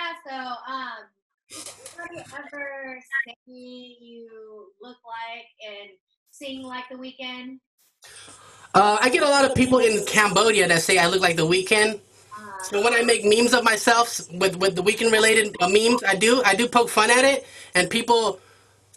Have you ever say you look like and sing like The Weeknd? I get a lot of people in Cambodia that say I look like The Weeknd. So when I make memes of myself with The Weeknd related memes, I do poke fun at it, and people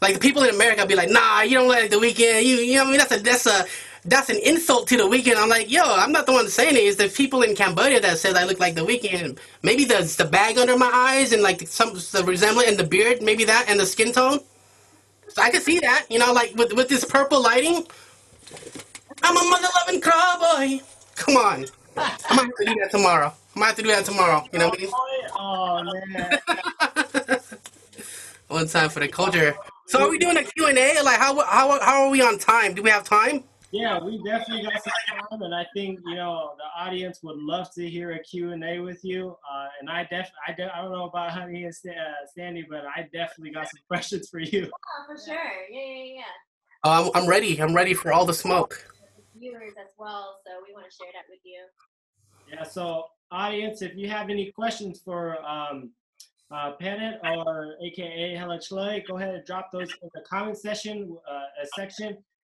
like the people in America be like, nah, you don't look like The Weeknd. You know what I mean? That's an insult to The Weeknd. I'm like, yo, I'm not the one saying it. It's the people in Cambodia that says I look like The Weeknd. Maybe the bag under my eyes and like the resemblance and the beard, maybe that and the skin tone. So I can see that, like with this purple lighting. I'm a mother loving cowboy. Come on, I might have to do that tomorrow. I might have to do that tomorrow. You know what I mean? Oh man. One time for the culture. So are we doing a Q&A? Like how are we on time? Do we have time? Yeah, we definitely got some time, and I think the audience would love to hear a Q&A with you. And I don't know about Honey and Sandy, but I definitely got some questions for you. Oh, for sure. Yeah. I'm ready. I'm ready for all the smoke. Viewers as well, so we want to share that with you. Yeah. So, audience, if you have any questions for Pennant or AKA Hella Chluy, go ahead and drop those in the comment section.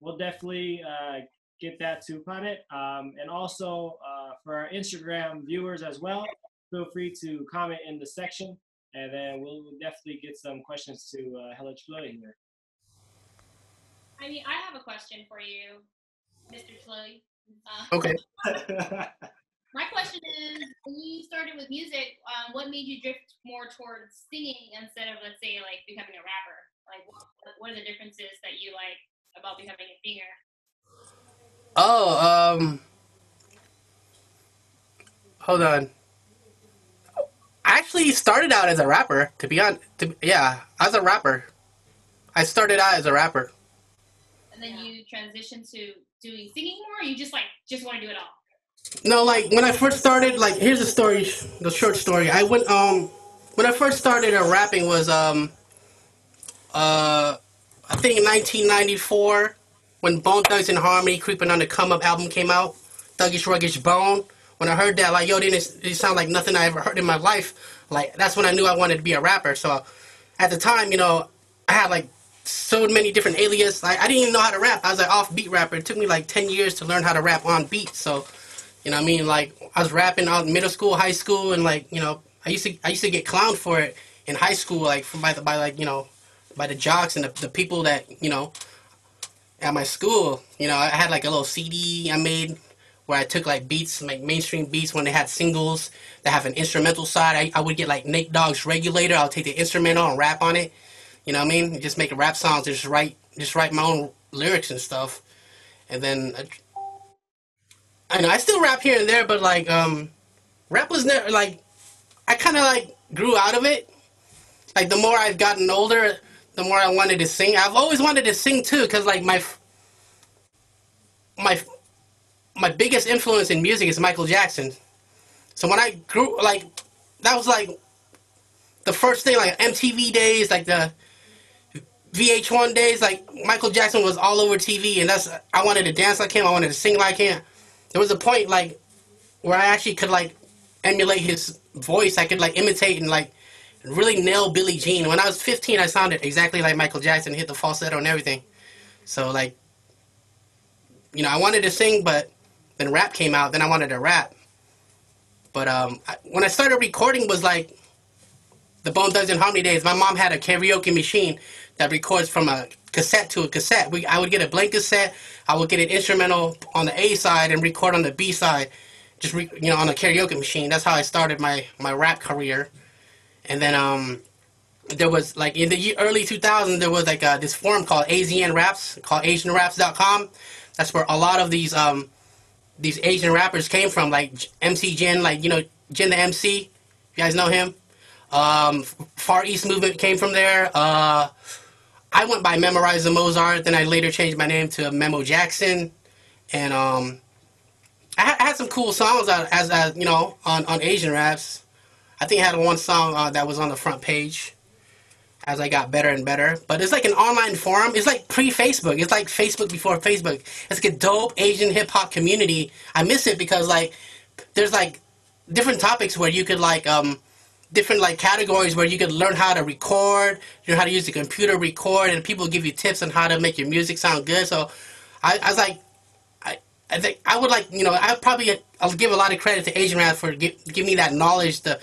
We'll definitely get that to Pennant. And also for our Instagram viewers as well, feel free to comment in the section, and then we'll definitely get some questions to Hella Chluy here. I mean, I have a question for you, Mr. Chluy. Okay. My question is, when you started with music, what made you drift more towards singing instead of, let's say, like becoming a rapper? Like, what are the differences that you like about becoming a singer? Oh, hold on. I actually started out as a rapper, to be honest. Yeah, as a rapper. I started out as a rapper. And then you transitioned to doing singing more, or you just want to do it all? No, like when I first started, like here's the story, the short story. I went when I first started rapping was I think in 1994 when Bone Thugs and Harmony Creeping on the Come Up album came out, Thuggish Ruggish Bone. When I heard that, like, yo, it sound like nothing I ever heard in my life. Like, that's when I knew I wanted to be a rapper. So at the time, I had like so many different aliases. Like, I didn't even know how to rap. I was an offbeat rapper. It took me like 10 years to learn how to rap on beat. So, you know what I mean? Like, I was rapping out in middle school, high school, and like, I used to get clowned for it in high school, like by the jocks and the people that, at my school. I had like a little CD I made where I took like beats, like mainstream beats when they had singles that have an instrumental side. I would get like Nate Dogg's Regulator. I'll take the instrumental and rap on it. You know what I mean? Just make a rap songs, just write my own lyrics and stuff. And then I still rap here and there, but like rap was never like I kind of like grew out of it. Like the more I've gotten older, the more I wanted to sing. I've always wanted to sing too, because like my biggest influence in music is Michael Jackson. So when I grew, like, that was like the first thing, like MTV days, like the VH1 days, like Michael Jackson was all over TV, and I wanted to dance like him, I wanted to sing like him. There was a point like where I actually could like emulate his voice. I could like imitate and like really nail Billie Jean. When I was 15, I sounded exactly like Michael Jackson, hit the falsetto and everything. So like, I wanted to sing, but then rap came out. Then I wanted to rap. But when I started recording was like the Bone Thugs and Harmony days. My mom had a karaoke machine that records from a cassette to a cassette. I would get a blank cassette. I would get an instrumental on the A side and record on the B side, just on a karaoke machine. That's how I started my rap career. And then there was like in the early 2000s, there was like this forum called AZN Raps, called AsianRaps.com. That's where a lot of these Asian rappers came from, like MC Jin, like Jin the MC. You guys know him. Far East Movement came from there. I went by Memorize the Mozart. Then I later changed my name to Memo Jackson, and I had some cool songs as on Asian Raps. I think I had one song that was on the front page as I got better and better. But it's like an online forum. It's like pre-Facebook. It's like Facebook before Facebook. It's like a dope Asian hip-hop community. I miss it because like there's like different topics where you could like different like categories where you could learn how to record, learn how to use the computer record, and people give you tips on how to make your music sound good. So I was like, I think I would like, I'll give a lot of credit to Asian Rap for giving me that knowledge, the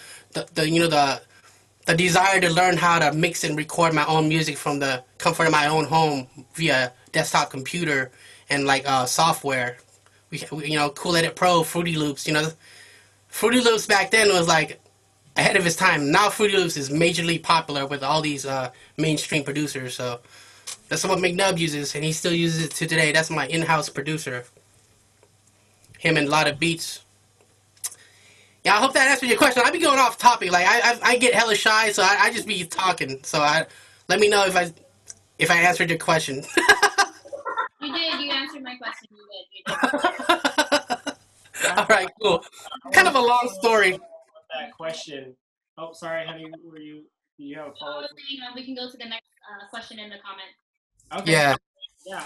desire to learn how to mix and record my own music from the comfort of my own home via desktop computer and like software. Cool Edit Pro, Fruity Loops. Fruity Loops back then was like ahead of its time. Now Fruity Loops is majorly popular with all these mainstream producers. So that's what McNubb uses, and he still uses it to today. That's my in-house producer. Him and a lot of beats. Yeah, I hope that answered your question. I be going off topic. Like I get hella shy, so I just be talking. So let me know if I answered your question. You did. You answered my question. You did. All right, cool. Kind of a long story. That question. Oh, sorry, honey. Do you have a follow-up? We can go to the next question in the comment. Okay. Yeah. Yeah.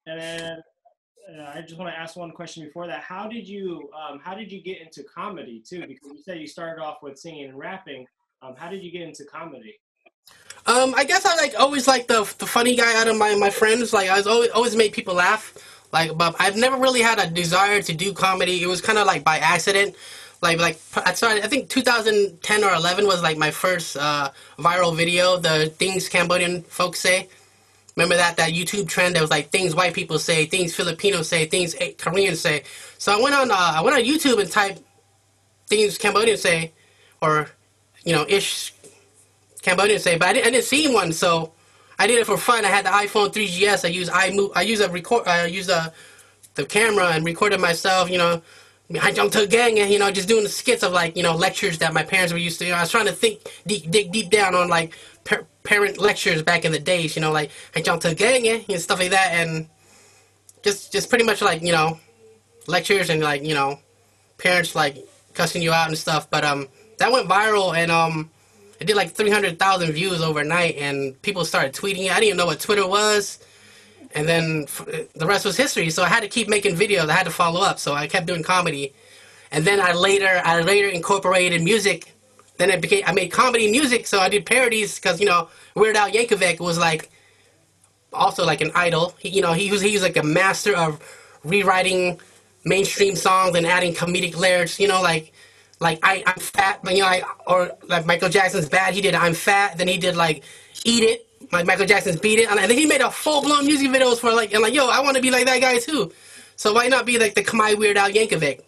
And then I just want to ask one question before that. How did you get into comedy too? Because you said you started off with singing and rapping. How did you get into comedy? I guess I always like the funny guy out of my friends. Like I was always made people laugh. Like, but I've never really had a desire to do comedy. It was kind of like by accident. Like I started. I think 2010 or 11 was like my first viral video. The things Cambodian folks say. Remember that YouTube trend that was like things white people say, things Filipinos say, things Koreans say. So I went on YouTube and typed things Cambodians say, or ish Cambodian say, but I didn't see one, so I did it for fun. I had the iPhone 3GS. I use the camera and recorded myself. I jumped to a gang and just doing the skits of like lectures that my parents were used to. I was trying to dig deep down on like parent lectures back in the days. Like I jumped to a gang and stuff like that, and just pretty much like lectures and like parents like cussing you out and stuff. But that went viral and it did like 300,000 views overnight, and people started tweeting it. I didn't even know what Twitter was, and then the rest was history. So I had to keep making videos. I had to follow up, so I kept doing comedy, and then I later incorporated music. Then I made comedy music, so I did parodies because Weird Al Yankovic was like also like an idol. He was like a master of rewriting mainstream songs and adding comedic lyrics. Like I'm fat, but or like Michael Jackson's Bad, he did I'm Fat, then he did like Eat It, like Michael Jackson's Beat It, and then he made a full-blown music videos for like, and like, yo, I want to be like that guy too. So why not be like the Khmer Weird Al Yankovic?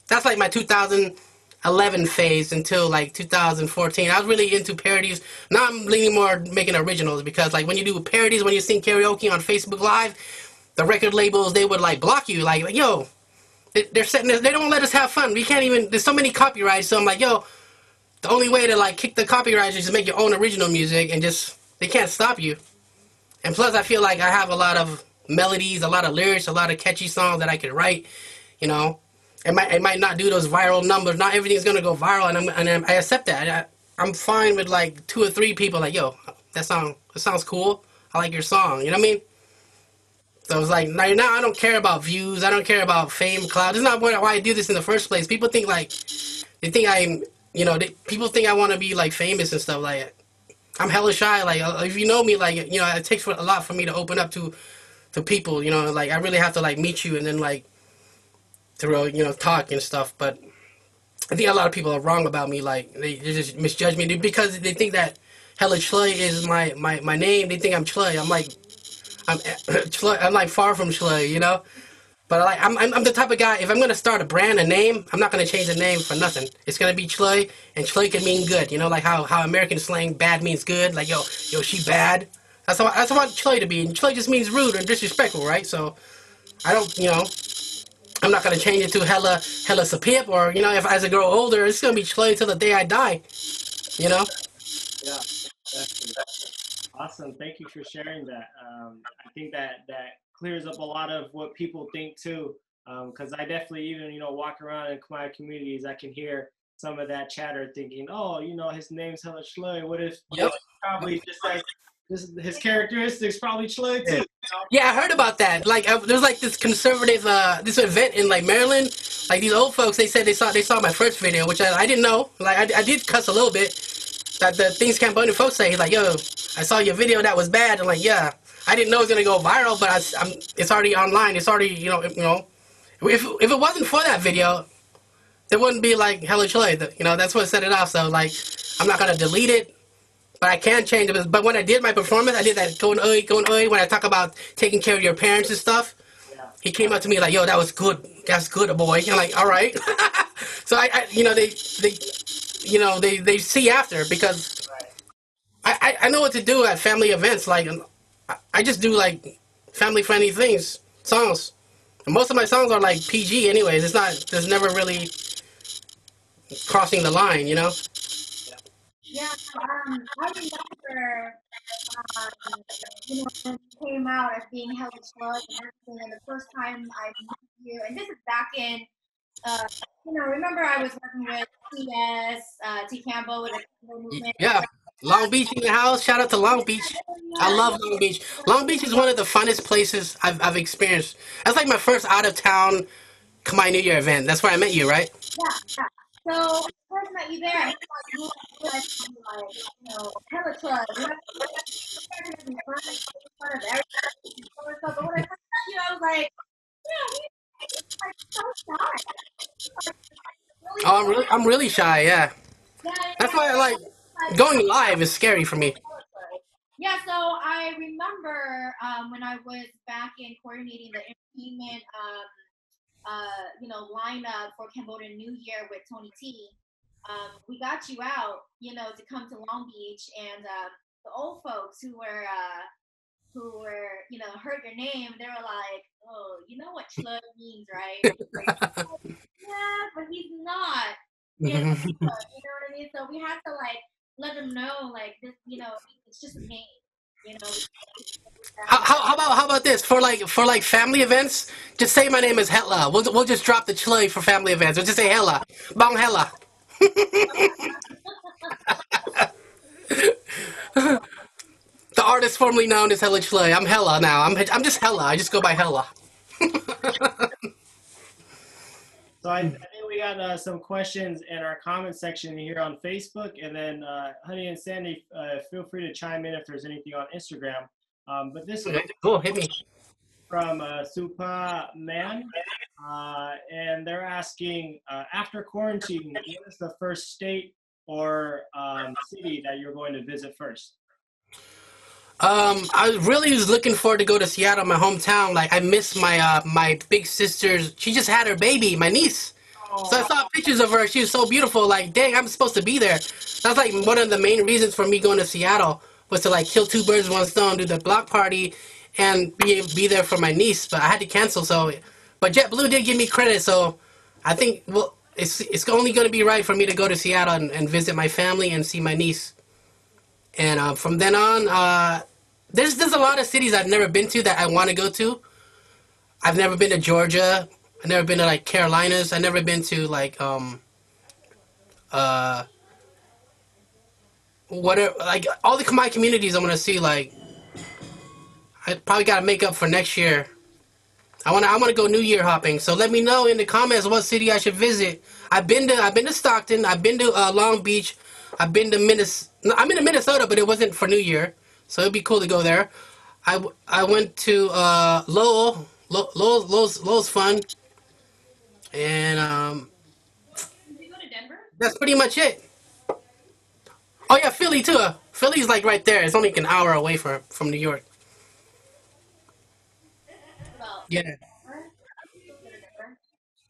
That's like my 2011 phase until like 2014. I was really into parodies. Now I'm leaning more making originals because like when you do parodies, when you sing karaoke on Facebook Live, the record labels, they would like block you, like yo, they're setting this, they don't let us have fun. We can't even, there's so many copyrights. So I'm like, yo, the only way to like kick the copyrights is just make your own original music and just, they can't stop you. And plus I feel like I have a lot of melodies, a lot of lyrics, a lot of catchy songs that I could write, It might not do those viral numbers. Not everything's going to go viral, and I accept that. I'm fine with like 2 or 3 people like, yo, that sounds cool. I like your song. You know what I mean? So it's like, now I don't care about views. I don't care about fame, clout. This is not why I do this in the first place. People think like, they think I'm, people think I want to be like famous and stuff like that. I'm hella shy. Like, if you know me, like, it takes a lot for me to open up to people, like I really have to like meet you and then like, to talk and stuff. But I think a lot of people are wrong about me. Like, they just misjudge me because they think that hella Chluy is my name. They think I'm Chluy. I'm like, I'm Chluy. I'm like far from Chluy, But like, I'm the type of guy. If I'm gonna start a brand, a name, I'm not gonna change the name for nothing. It's gonna be Chluy, and Chluy can mean good. Like how American slang bad means good. Like yo, she bad. That's how I want Chluy to be. And Chluy just means rude or disrespectful, right? So I don't, I'm not gonna change it to hella sapip, or if as I grow older, it's gonna be Chluy till the day I die. Yeah, definitely. Awesome. Thank you for sharing that. I think that clears up a lot of what people think too. Because I definitely even walk around in Khmer communities, I can hear some of that chatter thinking, oh, his name's hella Chluy. What if Yep. probably just says his characteristics probably Chluy too. Yeah, I heard about that. Like, there's like this conservative this event in like Maryland. Like these old folks, they said they saw my first video, which I didn't know. Like I did cuss a little bit. That the things Cambodian folks say, like, yo, I saw your video that was bad. I'm like, yeah, I didn't know it was gonna go viral, but it's already online. It's already if it wasn't for that video, it wouldn't be like Hella Chluy. That's what set it off. So like, I'm not gonna delete it. But I can change it. But when I did my performance, I did that going when I talk about taking care of your parents and stuff. Yeah. He came up to me like, "Yo, that was good. That's good, boy." I'm like, "All right." So they see after because I know what to do at family events. Like I just do like family friendly things, songs. And most of my songs are like PG, anyways. There's never really crossing the line, Yeah, I remember, when you came out as being Hella Chluy and everything, and the first time I met you, and this is back in, remember I was working with TS, T Campbell with the Campbell movement. Yeah. Long Beach in the house. Shout out to Long Beach. I love Long Beach. Long Beach is one of the funnest places I've experienced. That's like my first out of town Khmer New Year event. That's where I met you, right? Yeah. So when I first met you there, I thought you were like, Hella Chluy. You have to be in front of everybody. But when I first met you, I was like, he's like so shy. Really Oh, I'm really shy. Yeah. Yeah. That's why I like going live is scary for me. Yeah, so I remember when I was back in coordinating the entertainment, lineup for Cambodian New Year with Tony T. We got you out, to come to Long Beach, and the old folks who were heard your name, they were like, "Oh, you know what Chluy means, right?" Like, yeah, but he's not. You know what I mean? So we had to like let them know, like this, it's just a name, you know. How about this for like family events? Just say my name is Hetla. We'll just drop the Chluy for family events. We'll just say Hella, Bong Hella. The artist formerly known as Hella Chluy. I'm Hella now. I'm just Hella. I just go by Hella. So I think we got some questions in our comment section here on Facebook, and then Honey and Sandy, feel free to chime in if there's anything on Instagram. But this is Cool, hit me. from Supa Man, and they're asking, after quarantine, what is the first state or city that you're going to visit first? I really was looking forward to go to Seattle, my hometown. Like I miss my my big sister's. She just had her baby, my niece. So I saw pictures of her. She was so beautiful. Like, dang, I'm supposed to be there. That's like one of the main reasons for me going to Seattle was to like kill two birds with one stone, do the block party, and be there for my niece. But I had to cancel. So, but JetBlue did give me credit. So I think it's only going to be right for me to go to Seattle and visit my family and see my niece. And from then on, there's a lot of cities I've never been to that I want to go to. I've never been to Georgia. I've never been to like Carolinas. I've never been to like whatever, like all the Khmer communities I want to see. Like I probably got to make up for next year. I want to go New Year hopping. So let me know in the comments what city I should visit. I've been to Stockton. I've been to Long Beach. I've been to Minnesota. I'm in Minnesota, but it wasn't for New Year, so it'd be cool to go there. I went to Lowell. Lowell's fun, and Did you go to Denver? that's pretty much it. Oh yeah, Philly too. Philly's like right there. It's only like an hour away from New York. Well, Yeah. Denver?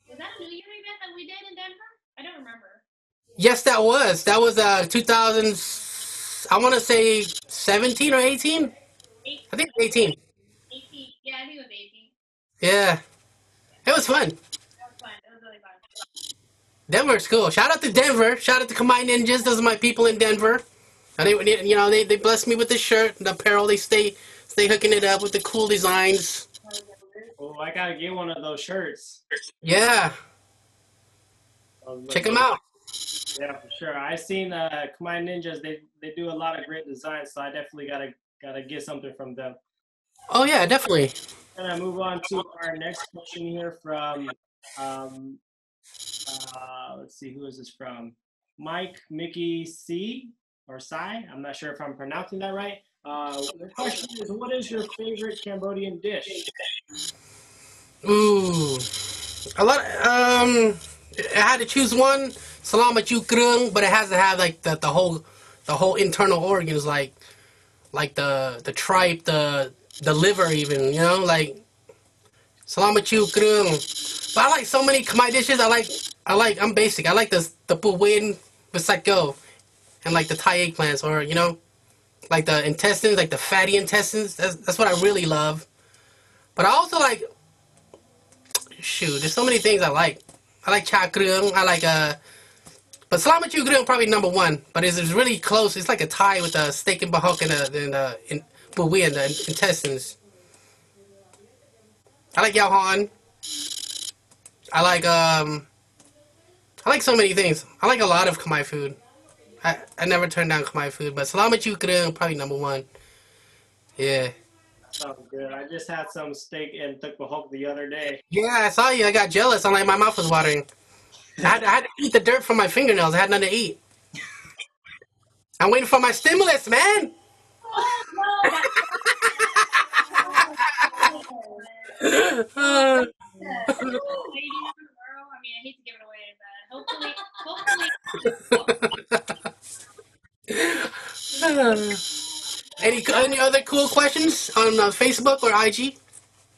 Was that a New Year event that we did in Denver? I don't remember. Yes, that was 2000. I want to say 17 or 18. I think 18. 18. Yeah, I think it was 18. Yeah, it was fun. That was fun. It was really fun. Denver's cool. Shout out to Denver. Shout out to Khmer Ninjas. Those are my people in Denver. And they blessed me with the shirt, the apparel. They stay hooking it up with the cool designs. Oh, I gotta get one of those shirts. Yeah, check them out. Yeah, for sure. I've seen Khmer Ninjas. They do a lot of great designs, so I definitely gotta gotta get something from them. Oh yeah, definitely. And I move on to our next question here from, let's see, who is this from? Mike Mickey C or Sai. I'm not sure if I'm pronouncing that right. The question is, what is your favorite Cambodian dish? Ooh, a lot. I had to choose one. Salamat krung, but it has to have like the whole internal organs, like the tripe, the liver, even, you know, like salamat krung. But I like so many Khmer dishes. I'm basic. I like the puwin bisako and like the Thai eggplants, or you know, like the intestines, like the fatty intestines. That's what I really love. But I also like, shoot, there's so many things I like. I like cha krung. I like but salamat krung probably number one. But it's really close. It's like a Thai with the steak and bahok and the puwin, the intestines. I like yao han. I like so many things. I like a lot of Khmer food. I never turn down Khmer food, but salamat krung probably number one. Yeah. Sounds good. I just had some steak and tukbahok the other day. Yeah, I saw you. I got jealous. I'm like, my mouth was watering. I had to eat the dirt from my fingernails. I had nothing to eat. I'm waiting for my stimulus, man. Oh, no. Uh, Waiting on the world. I mean, I hate to give it away, but hopefully. any other cool questions on Facebook or IG?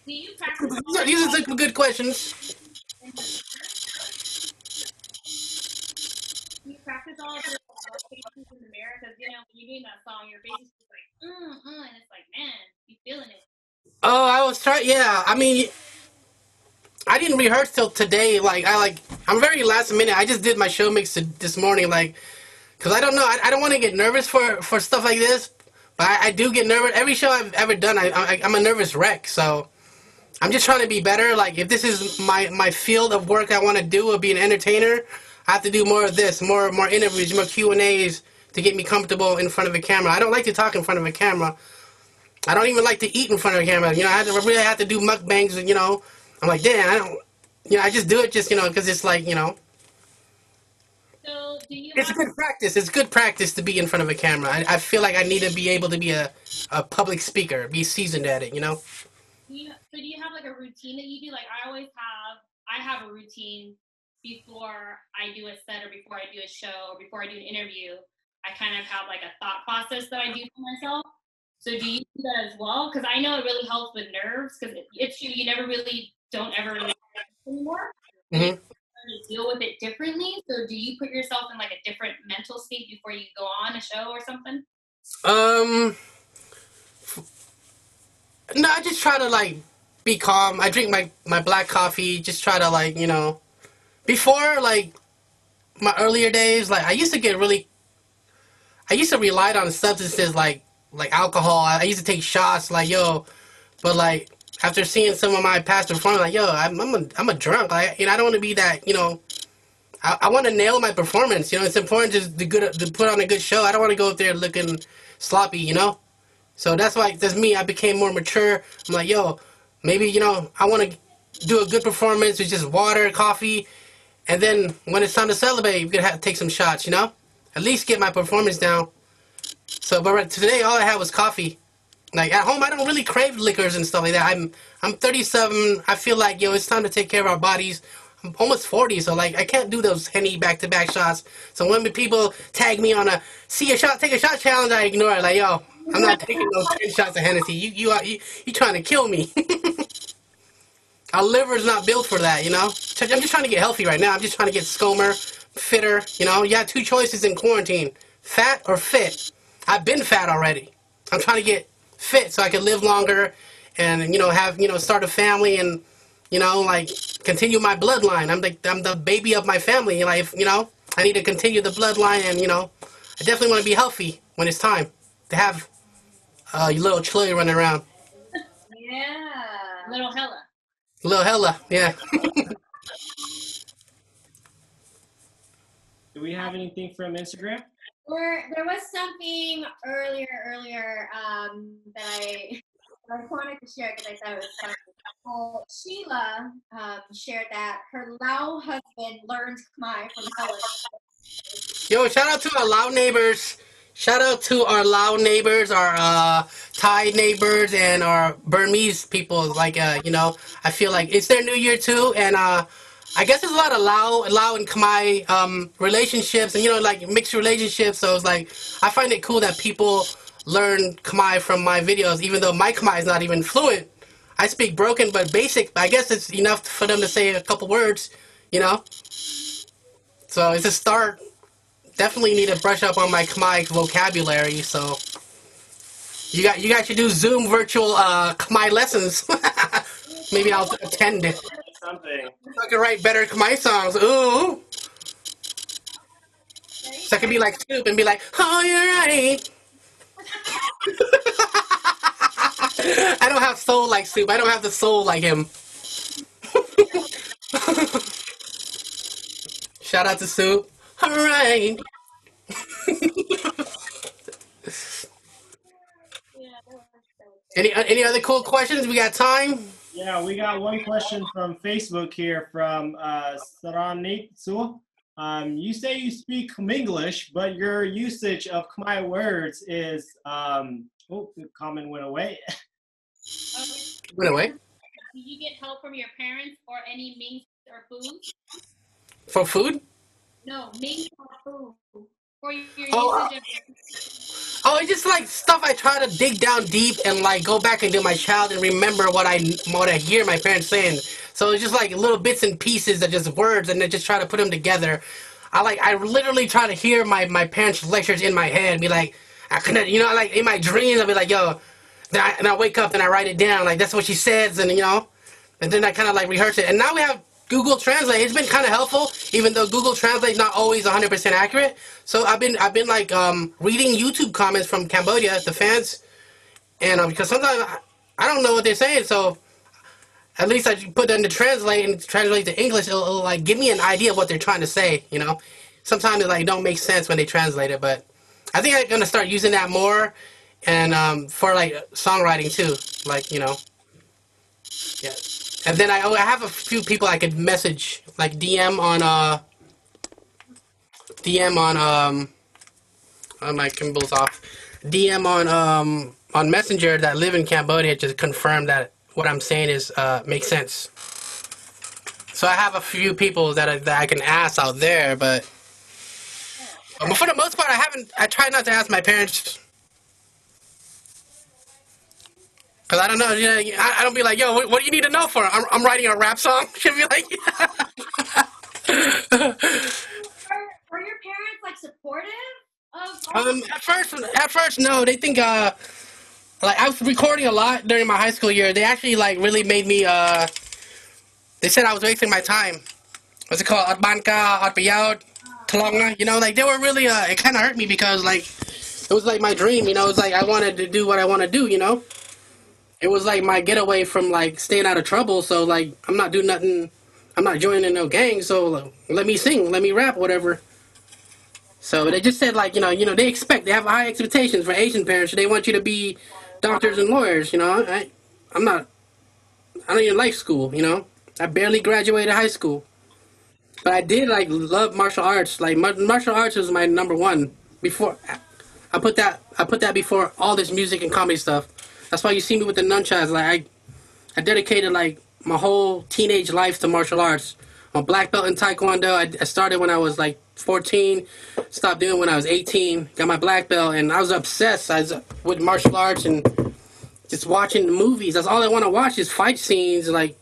Do you practice? These are some good questions. Do you practice all of your faces in the mirror? Because you know when you're doing that song, your face is just like, and it's like, man, you feeling it. Oh, I was trying. Yeah, I mean, I didn't rehearse till today. I'm very last minute. I just did my show mix this morning, because I don't know. I don't want to get nervous for stuff like this, but I do get nervous. Every show I've ever done, I'm a nervous wreck. So I'm just trying to be better. Like, if this is my field of work I want to do, or be an entertainer, I have to do more of this, more interviews, more Q&As to get me comfortable in front of a camera. I don't like to talk in front of a camera. I don't even like to eat in front of a camera. You know, I really have to do mukbangs. You know, I'm like, damn, I don't. You know, I just do it just, because it's like, So do you? it's good practice. It's good practice to be in front of a camera. I feel like I need to be able to be a public speaker, be seasoned at it. You know. Do you have like a routine that you do? Like I have a routine before I do a set or before I do a show or before I do an interview. I kind of have like a thought process that I do for myself. So do you do that as well? Because I know it really helps with nerves. Because it's you never really don't ever really anymore. Mm-hmm. To deal with it differently. So do you put yourself in like a different mental state before you go on a show or something? No, I just try to like be calm. I drink my black coffee. Just try to like, before, like my earlier days, like I used to rely on substances like alcohol. I used to take shots, like, but like after seeing some of my past performance, like, I'm a drunk. Like, I don't want to be that. I want to nail my performance. It's important to put on a good show. I don't want to go up there looking sloppy. So that's why, that's me. I became more mature. I'm like, maybe, I want to do a good performance with just water, coffee, and then when it's time to celebrate, you could have to take some shots, At least get my performance down. So, but today all I had was coffee. Like at home, I don't really crave liquors and stuff like that. I'm 37. I feel like, it's time to take care of our bodies. I'm almost 40, so like I can't do those Henny back-to-back shots. So when people tag me on a take a shot challenge, I ignore it. Like, I'm not taking those 10 shots of Hennessy. You trying to kill me. Our liver's not built for that, I'm just trying to get healthy right now. I'm just trying to get scomer, fitter, You got two choices in quarantine: fat or fit. I've been fat already. I'm trying to get fit so I can live longer and, have, start a family and, like continue my bloodline. I'm the baby of my family. Like, I need to continue the bloodline and, I definitely want to be healthy when it's time to have little Chluy running around. Yeah. Little Hella. Little Hella, yeah. Do we have anything from Instagram? There was something earlier that I wanted to share because I thought it was funny. Well, Sheila shared that her Lao husband learned Khmer from Helen. Yo, shout out to our Lao neighbors. Shout out to our Lao neighbors, our Thai neighbors, and our Burmese people. Like, you know, I feel like it's their New Year too, and I guess there's a lot of Lao and Khmer relationships, and you know, like mixed relationships. So it's like I find it cool that people learn Khmer from my videos, even though my Khmer is not even fluent. I speak broken but basic. I guess it's enough for them to say a couple words, you know. So it's a start. Definitely need to brush up on my Khmer vocabulary. So you guys should do Zoom virtual Khmer lessons. Maybe I'll attend it. Something. I can write better Khmer songs. Ooh. So I can be like Snoop and be like, oh, you're right. I don't have soul like Snoop. I don't have the soul like him. Shout out to Snoop. All right. Any other cool questions? We got time? Yeah, we got one question from Facebook here from Saranit Su. You say you speak English, but your usage of Khmer words is oh, the comment went away. Went away. Did you get help from your parents or any Ming or food? For food? No, Ming or food. For your Oh, usage of Oh, it's just like stuff I try to dig down deep and like go back into my child and remember what I hear my parents saying. So it's just like little bits and pieces of just words, and then just try to put them together. I literally try to hear my parents' lectures in my head and be like, I couldn't, you know, like in my dreams I'll be like, yo, and I wake up and I write it down like that's what she says, and you know, and then I kind of like rehearse it. And now we have Google Translate. It's been kind of helpful, even though Google Translate is not always 100% accurate. So I've been like reading YouTube comments from Cambodia, the fans, and because sometimes I don't know what they're saying. So at least I put that into Translate and translate to English. It'll like give me an idea of what they're trying to say. You know, sometimes it like don't make sense when they translate it, but I think I'm gonna start using that more, and for like songwriting too. Like you know, yeah. And then I have a few people I could message, like DM on oh, my Kimball's off. DM on Messenger that live in Cambodia to confirm that what I'm saying is makes sense. So I have a few people that I can ask out there, but for the most part I try not to ask my parents. Cause I don't know, you know, I don't be like, yo, what do you need to know for? I'm writing a rap song. Should be like, Were your parents like supportive of? at first, no. They think like I was recording a lot during my high school year. They actually like really made me. They said I was wasting my time. What's it called? Atbanka, Atpayaut, Talonga. You know, like they were really. It kind of hurt me because like it was like my dream. You know, it was like I wanted to do what I want to do. You know. It was like my getaway from like staying out of trouble. So like I'm not doing nothing. I'm not joining no gang. So let me sing, let me rap, whatever. So they just said like you know they have high expectations for Asian parents. They want you to be doctors and lawyers. You know I don't even like school. You know I barely graduated high school, but I did like love martial arts. Like martial arts was my number one before. I put that before all this music and comedy stuff. That's why you see me with the nunchucks. Like I dedicated like my whole teenage life to martial arts. I'm a black belt in Taekwondo. I started when I was like 14. Stopped doing when I was 18. Got my black belt, and I was obsessed with martial arts and just watching the movies. That's all I want to watch is fight scenes like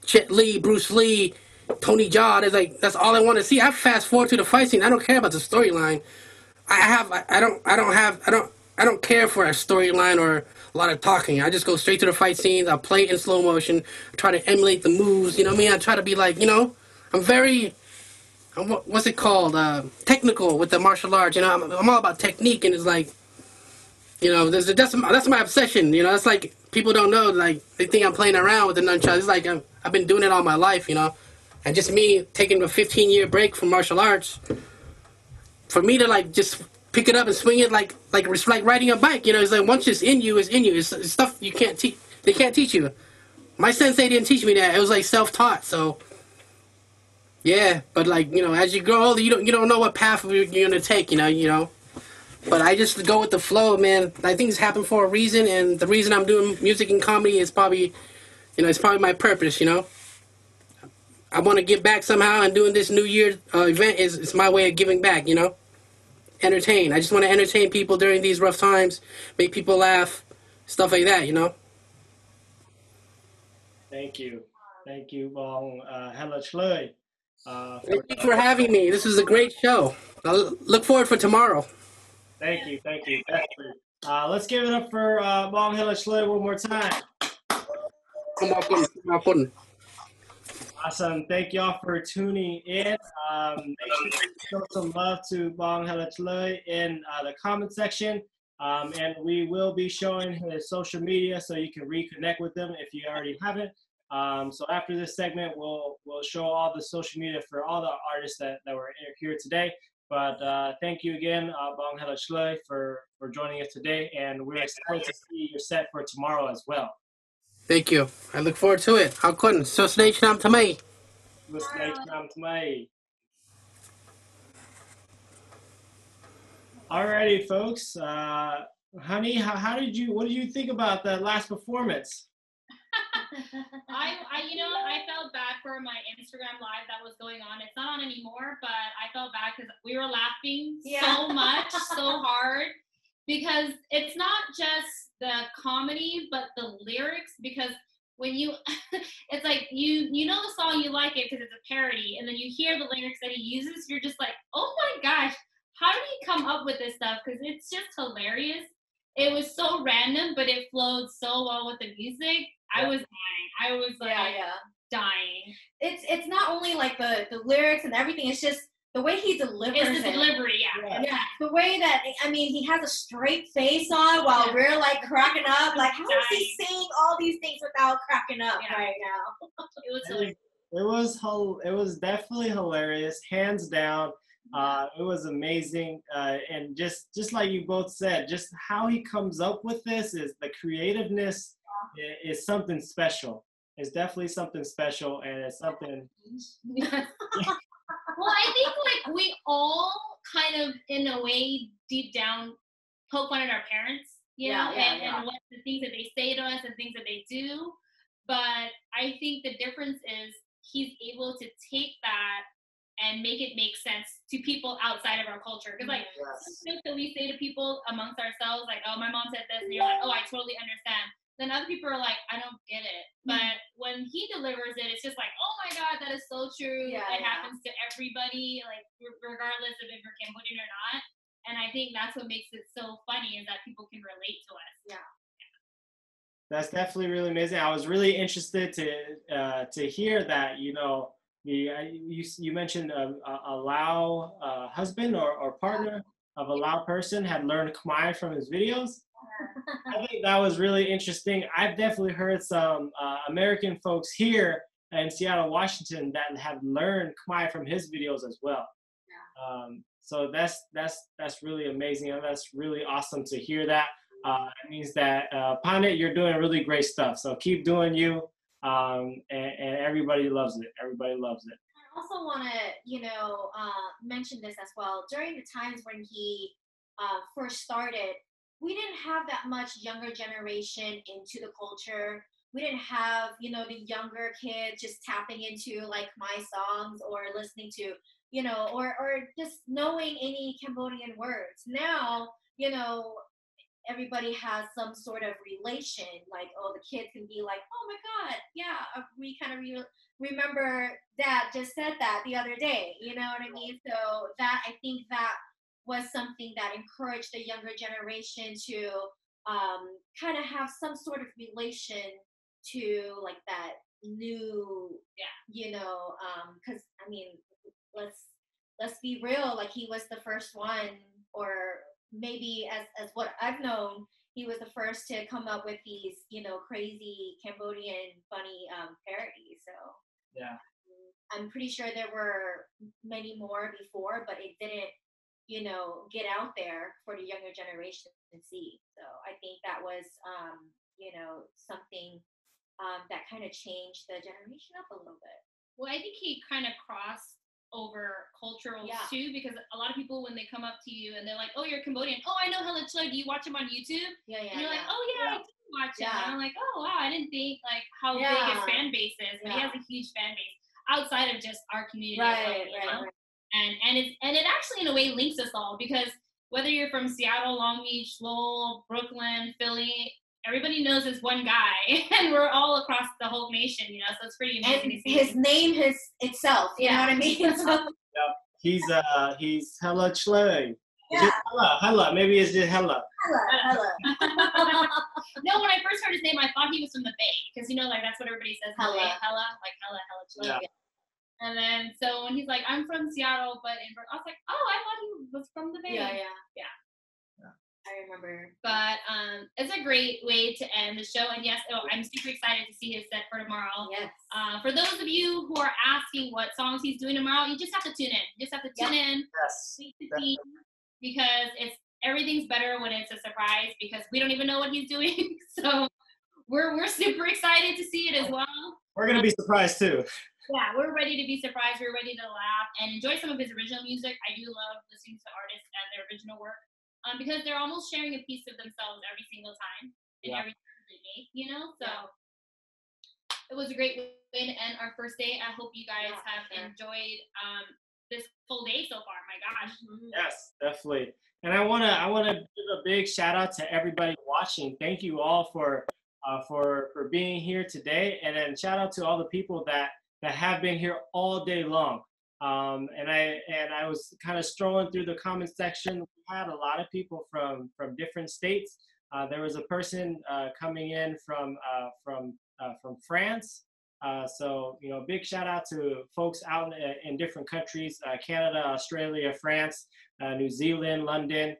Jet Li, Bruce Lee, Tony Jaa. That's all I want to see. I fast forward to the fight scene. I don't care about the storyline. I don't care for a storyline or a lot of talking. I just go straight to the fight scenes. I play it in slow motion. I try to emulate the moves. You know what I mean? I try to be like, you know, what's it called? Technical with the martial arts. You know, I'm all about technique, and it's like, you know, that's my obsession. You know, it's like people don't know. Like they think I'm playing around with the nunchucks. It's like I've been doing it all my life. You know, and just me taking a 15-year break from martial arts. for me to like just pick it up and swing it like it's like riding a bike. You know, it's like once it's in you, it's in you. It's stuff you can't teach. They can't teach you. My sensei didn't teach me that. It was like self-taught. So yeah, but like as you grow older, you don't know what path you're gonna take. You know. But I just go with the flow, man. I think it's happened for a reason, and the reason I'm doing music and comedy is probably, it's probably my purpose. I want to give back somehow, and doing this New Year event is my way of giving back. Entertain. I just want to entertain people during these rough times, make people laugh, stuff like that. Thank you, Bong Hella Chluy. Thank you for having me. This was a great show. I look forward for tomorrow. Thank you, definitely. Let's give it up for Bong Hella Chluy one more time. Awesome. Thank y'all for tuning in. Make sure you show some love to Bong Hella Chluy in the comment section. And we will be showing his social media so you can reconnect with them if you already haven't. So after this segment, we'll show all the social media for all the artists that were here today. But thank you again, Bong Hella Chluy, for joining us today. And we're excited to see your set for tomorrow as well. Thank you. I look forward to it. How couldn't? So snake nam to me. Alrighty, folks. Honey, what did you think about that last performance? I felt bad for my Instagram live that was going on. It's not on anymore, but I felt bad because we were laughing so much, so hard, because it's not just the comedy, but the lyrics. Because when you, it's like you know the song, you like it because it's a parody, and then you hear the lyrics that he uses, you're just like, oh my gosh, how did he come up with this stuff? Because it's just hilarious. It was so random, but it flowed so well with the music. I was dying. I was like dying. It's not only like the lyrics and everything. It's just the way he delivers it. It's the delivery, yeah. The way that, he has a straight face on while we're like cracking up. Like, how is he saying all these things without cracking up right now? It was hilarious. It was definitely hilarious, hands down. It was amazing, and just like you both said, just how he comes up with this is the creativeness is something special. It's definitely something special, and it's something. Well, I think like we all kind of, in a way, deep down, poke fun at our parents, and what the things that they say to us and things that they do. But I think the difference is he's able to take that and make it make sense to people outside of our culture. Because like some things that we say to people amongst ourselves, like, oh, my mom said this, and you're like, oh, I totally understand. Then other people are like, I don't get it. But when he delivers it, it's just like, oh my God, that is so true. It happens to everybody, like regardless of if you're Cambodian or not. And I think that's what makes it so funny, is that people can relate to us. Yeah. That's definitely really amazing. I was really interested to hear that, you mentioned a Lao husband or partner of a Lao person had learned Khmer from his videos. I think that was really interesting. I've definitely heard some American folks here in Seattle, Washington, that have learned Khmer from his videos as well. So that's really amazing, and that's really awesome to hear that. It means that Pandit, you're doing really great stuff. So keep doing you, and everybody loves it. Everybody loves it. I also want to, mention this as well. During the times when he first started, we didn't have that much younger generation into the culture. We didn't have, the younger kids just tapping into like my songs or listening to, or just knowing any Cambodian words. Now, everybody has some sort of relation. Like, oh, the kid can be like, oh my God, yeah, we kind of remember Dad just said that the other day. You know what I mean? So that, I think that was something that encouraged the younger generation to kind of have some sort of relation to like that new, because let's be real, like he was the first one, or maybe as what I've known, he was the first to come up with these, crazy Cambodian funny parodies. So I'm pretty sure there were many more before, but it didn't, you know, get out there for the younger generation to see. So I think that was, you know, something that kind of changed the generation up a little bit. Well, I think he kind of crossed over cultural too, because a lot of people, when they come up to you and they're like, "Oh, you're Cambodian. Oh, I know Helen Chloe. Do you watch him on YouTube?" Yeah, And you're like, "Oh yeah, I do watch him." And I'm like, "Oh wow, I didn't think like how big his fan base is, but he has a huge fan base outside of just our community." Right. And it actually in a way links us all, because whether you're from Seattle, Long Beach, Lowell, Brooklyn, Philly, everybody knows this one guy, and we're all across the whole nation, you know. So it's pretty amazing. And his name is itself, you know what I mean? So, He's Hella Chluy. yeah. Hella. Maybe it's just Hella. Hella. No, when I first heard his name, I thought he was from the Bay, because you know, like that's what everybody says. Hella. Hella Chluy. Yeah. And then so when he's like, "I'm from Seattle, but in I was like, oh, I thought he was from the Bay." Yeah. I remember. But it's a great way to end the show. And yes, I'm super excited to see his set for tomorrow. Yes. For those of you who are asking what songs he's doing tomorrow, you just have to tune in. You just have to tune in. Yes. Because everything's better when it's a surprise, because we don't even know what he's doing. So we're super excited to see it as well. We're gonna be surprised too. Yeah, we're ready to be surprised. We're ready to laugh and enjoy some of his original music. I do love listening to artists and their original work, because they're almost sharing a piece of themselves every single time in every song they make, you know? So it was a great way to end our first day. I hope you guys have enjoyed this full day so far. My gosh. Yes, definitely. And I wanna give a big shout out to everybody watching. Thank you all for being here today, and then shout out to all the people that have been here all day long. And I was kind of strolling through the comment section. We had a lot of people from different states. There was a person coming in from France. So you know, big shout out to folks out in different countries: Canada, Australia, France, New Zealand, London.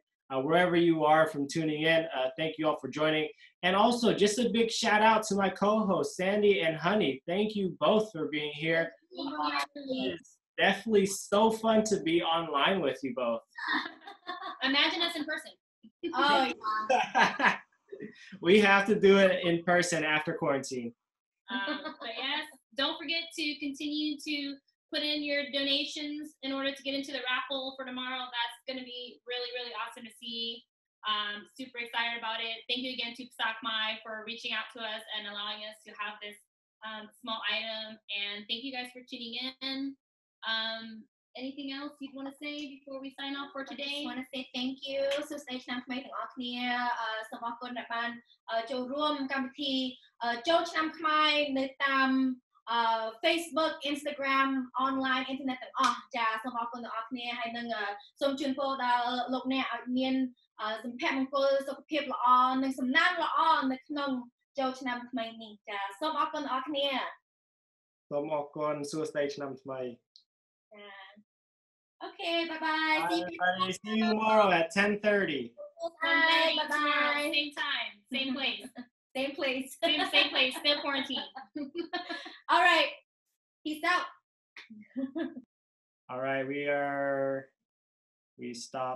Wherever you are from tuning in, thank you all for joining. And also, just a big shout out to my co-hosts, Sandy and Honey. Thank you both for being here. It's definitely so fun to be online with you both. Imagine us in person. Oh, yeah. We have to do it in person after quarantine. But yes, don't forget to continue to put in your donations in order to get into the raffle for tomorrow. That's going to be really, really awesome to see. Super excited about it. Thank you again to Khmer for reaching out to us and allowing us to have this small item. And thank you guys for tuning in. Anything else you'd want to say before we sign off for today? I just want to say thank you សួស្តីឆ្នាំថ្មីទាំងអស់គ្នាសូមអរគុណដែលបានចូលរួមកម្មវិធីចូលឆ្នាំខ្មែរនៅតាម Facebook Instagram online internet ទាំងអស់ចាសូមអរគុណទាំងអស់គ្នាហើយនឹងសូមជូនពរដល់លោកអ្នកឲ្យមានសុភមង្គលសុខភាពល្អនិងសំណាងល្អនៅក្នុងចូលឆ្នាំថ្មីនេះចាសូមអរគុណទាំងអស់គ្នាសូមអរគុណសួស្តីឆ្នាំថ្មី Okay, bye-bye. See you tomorrow at 10:30. Bye. Bye-bye. Same time, same place. Same place. Same place, still quarantine. All right. Peace out. All right, we stopped.